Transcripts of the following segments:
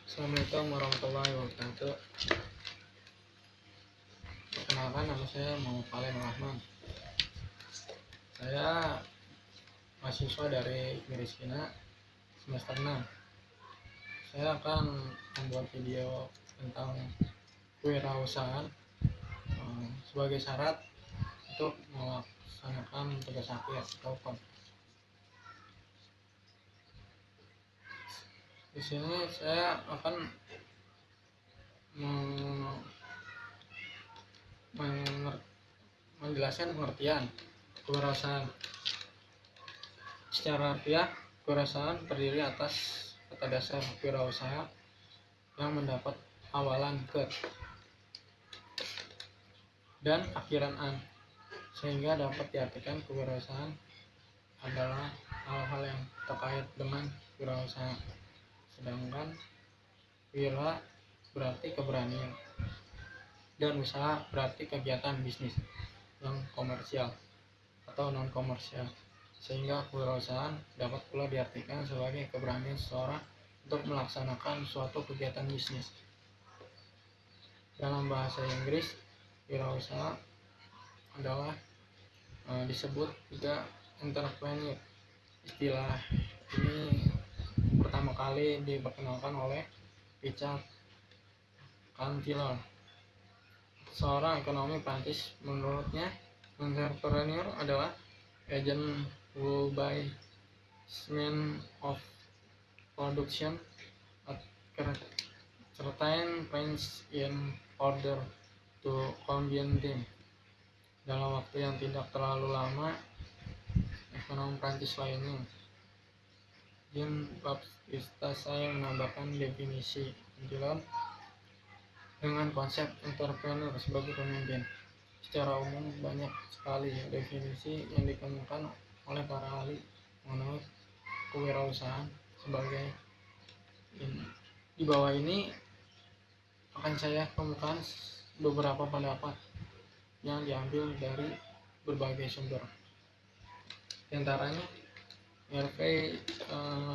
Assalamualaikum warahmatullahi wabarakatuh. Perkenalkan, nama saya Muhammad Faleh Rahman. Saya mahasiswa dari Mirisina semester 6. Saya akan membuat video tentang kewirausahaan sebagai syarat untuk melaksanakan tugas akhir atau PON. Di sini saya akan menjelaskan pengertian kewirausahaan. Secara harfiah, kewirausahaan terdiri atas kata dasar wirausaha yang mendapat awalan ke dan akhiran an, sehingga dapat diartikan kewirausahaan adalah hal-hal yang terkait dengan wirausaha. Sedangkan wira berarti keberanian dan usaha berarti kegiatan bisnis yang komersial atau non komersial, sehingga kewirausahaan dapat pula diartikan sebagai keberanian seseorang untuk melaksanakan suatu kegiatan bisnis. Dalam bahasa Inggris, wirausaha adalah disebut juga entrepreneur. Istilah ini pertama kali diperkenalkan oleh Richard Cantillon, seorang ekonomi Prancis. Menurutnya, entrepreneur adalah agent who by means of production at certain pains in order to combine them. Dalam waktu yang tidak terlalu lama, ekonom Prancis lainnya, Jean-Baptiste Say, menambahkan definisi Cantillon dengan konsep entrepreneur sebagai pemimpin. Secara umum, banyak sekali definisi yang dikemukakan oleh para ahli mengenai kewirausahaan sebagai ini. Di bawah ini akan saya kemukakan beberapa pendapat yang diambil dari berbagai sumber. Di antaranya Hervé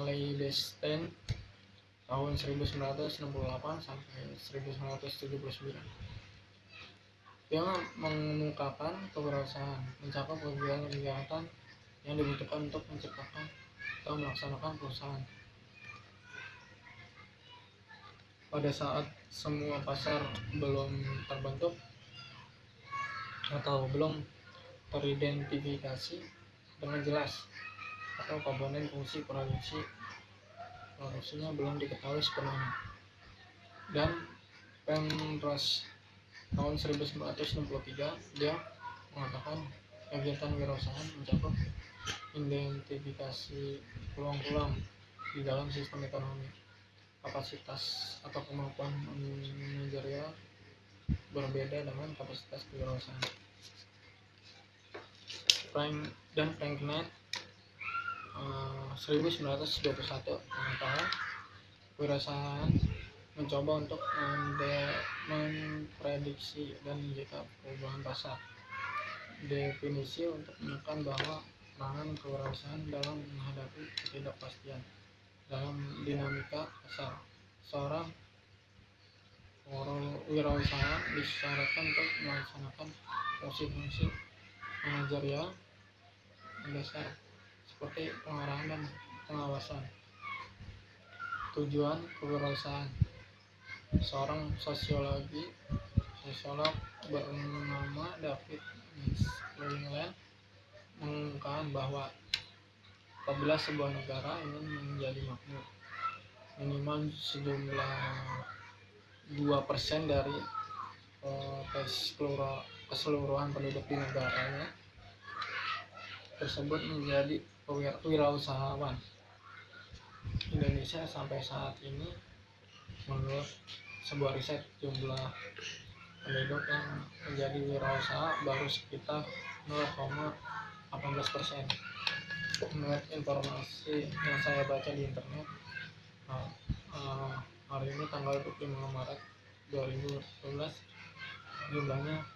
Leibestein tahun 1968 sampai 1979. Dia mengemukakan kewirausahaan mencakup kegiatan yang dibutuhkan untuk menciptakan atau melaksanakan perusahaan. Pada saat semua pasar belum terbentuk atau belum teridentifikasi dengan jelas, atau komponen fungsi produksinya belum diketahui sepenuhnya. Dan Penrose tahun 1963, dia mengatakan kegiatan wirausahaan mencakup identifikasi peluang-peluang di dalam sistem ekonomi. Kapasitas atau kemampuan manajerial berbeda dengan kapasitas kewirausahaan. Frank Knight 1921 mengatakan kewirausahaan mencoba untuk memprediksi dan mencegah perubahan pasar. Definisi untuk menekan bahwa peranan kewirausahaan dalam menghadapi ketidakpastian dalam dinamika pasar. Seorang wirausaha disyaratkan untuk melaksanakan fungsi-fungsi manajerial mendasar seperti pengarahan dan pengawasan. Tujuan kewirausahaan. Seorang sosiolog bernama David Mansfield mengungkapkan bahwa apabila sebuah negara ingin menjadi makmur, minimal sejumlah 2% dari keseluruhan penduduk di negaranya tersebut menjadi wirausahawan. Indonesia sampai saat ini, menurut sebuah riset, jumlah penduduk yang menjadi wirausaha baru sekitar 0,18%. Menurut informasi yang saya baca di internet, hari ini tanggal 25 Maret 2012, jumlahnya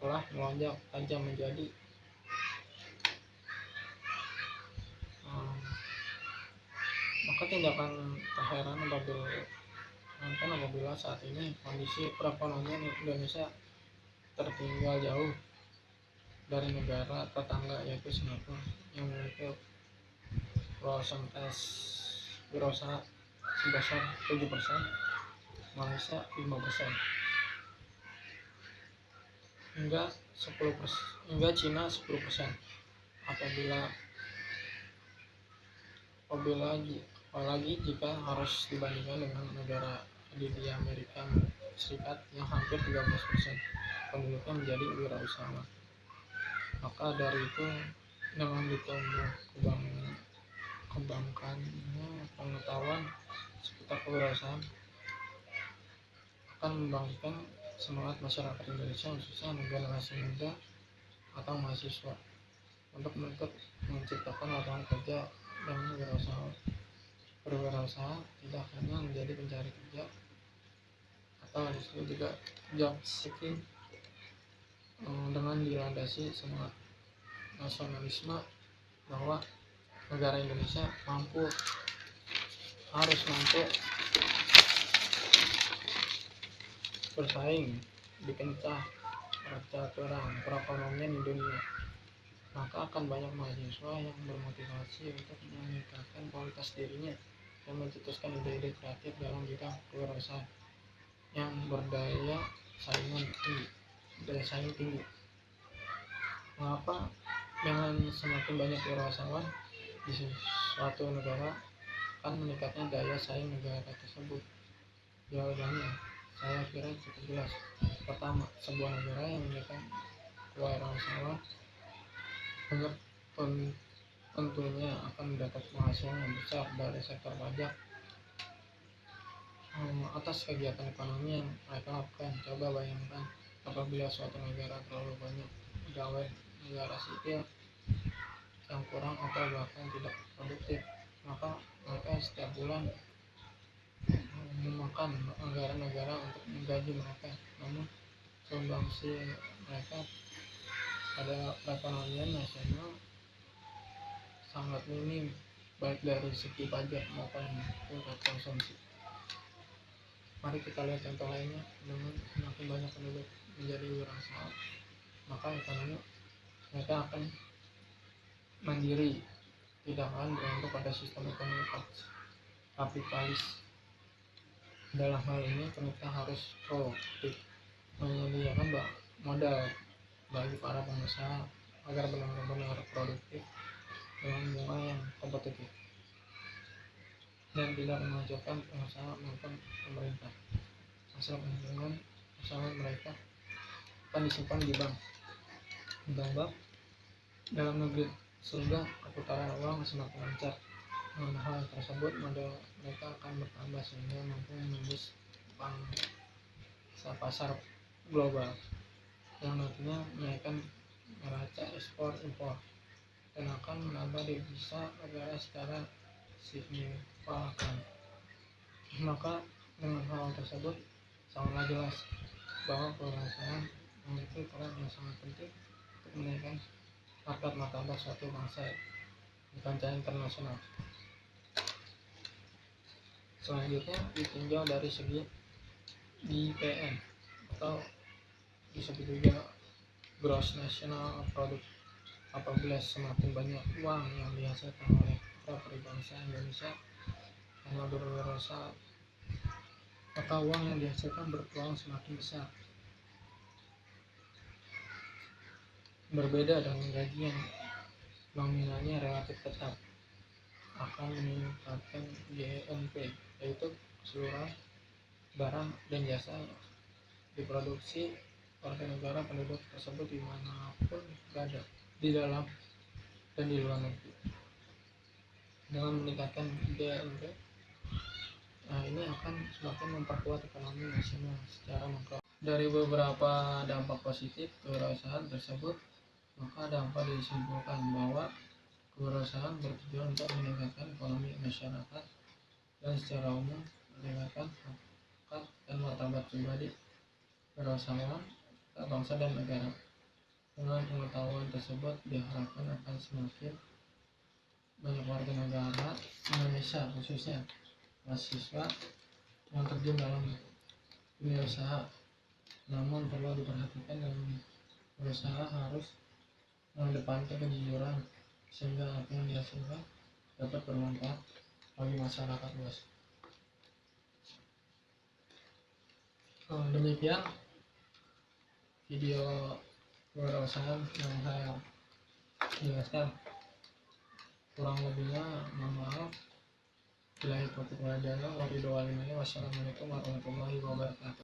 telah melonjak tajam menjadi maka tindakan tak heran apabila Kan apabila saat ini kondisi perekonomian Indonesia tertinggal jauh dari negara tetangga yaitu Singapura yang memiliki prosentase wirausaha sebesar 7%, Malaysia 5%, hingga 10%, hingga Cina 10%. Apabila apalagi jika harus dibandingkan dengan negara di Amerika Serikat yang hampir 13% penduduknya menjadi wirausahawan. Maka dari itu, dengan ditumbuh kembangkannya pengetahuan seputar kewirausahaan akan membangkitkan semangat masyarakat Indonesia, khususnya generasi muda atau mahasiswa, untuk menciptakan lapangan kerja dengan berwirausaha tidak hanya menjadi pencari kerja atau disebut juga job seeking, dengan dilandasi semangat nasionalisme bahwa negara Indonesia harus mampu bersaing di pencah percaturan perekonomian di dunia. Maka akan banyak mahasiswa yang bermotivasi untuk meningkatkan kualitas dirinya dan mencetuskan ide-ide kreatif dalam bidang kewirausahaan yang berdaya saing tinggi. Mengapa? Dengan semakin banyak wirausahawan di suatu negara akan meningkatnya daya saing negara tersebut. Jawabannya saya kira cukup jelas. Pertama, sebuah negara yang memiliki kewirausahaan tentunya akan mendapat penghasilan yang besar dari sektor pajak atas kegiatan ekonomi yang mereka lakukan. Coba bayangkan apabila suatu negara terlalu banyak pegawai negara sipil yang kurang atau bahkan tidak produktif, maka mereka setiap bulan memakan anggaran negara untuk menggaji mereka, namun sumbangsi mereka pada perekonomian nasional sangat minim, baik dari segi pajak maupun tingkat konsumsi. Mari kita lihat contoh lainnya. Dengan semakin banyak penduduk menjadi wirausaha, maka ekonomi mereka akan mandiri, tidak akan bergantung pada sistem ekonomi kapitalis. Dalam hal ini pemerintah harus proaktif menyediakan modal bagi para pengusaha agar benar-benar produktif dengan bunga yang kompetitif dan tidak menghancurkan pengusaha maupun pemerintah. Hasil keuntungan usaha mereka akan disimpan di bank dalam negeri sehingga perputaran uang semakin lancar. Dengan hal tersebut, modal mereka akan bertambah sehingga mampu menembus pasar global yang nantinya menaikkan neraca ekspor impor dan akan menambah devisa negara secara signifikan. Maka dengan hal tersebut sangatlah jelas bahwa kewirausahaan memiliki peran yang sangat penting untuk menaikkan harkat martabat suatu bangsa di kancah internasional. Selanjutnya ditinjau dari segi GPN atau disebut juga Gross National Product. Apabila semakin banyak uang yang dihasilkan oleh bangsa Indonesia karena berwirausaha, maka uang yang dihasilkan berpeluang semakin besar. Berbeda dengan gaji yang nominalnya relatif tetap, akan meningkatkan GNP, yaitu keseluruhan barang dan jasa yang diproduksi oleh negara penduduk tersebut dimanapun berada, di dalam dan di luar negeri. Dengan meningkatkan GNP, ini akan semakin memperkuat ekonomi nasional secara makro. Dari beberapa dampak positif kewirausahaan tersebut, maka dapat disimpulkan bahwa kewirausahaan bertujuan untuk meningkatkan ekonomi masyarakat dan secara umum meningkatkan harkat dan martabat pribadi wirausahawan, bangsa dan negara. Dengan pengetahuan tersebut diharapkan akan semakin banyak warga negara Indonesia, khususnya mahasiswa, yang terjun dalam dunia usaha. Namun perlu diperhatikan dalam berusaha harus mengedepankan kejujuran sehingga apa yang dihasilkan dapat bermanfaat bagi masyarakat luas. Demikian video kewirausahaan yang saya jelaskan. Kurang lebihnya mohon maaf. Wassalamualaikum warahmatullahi wabarakatuh.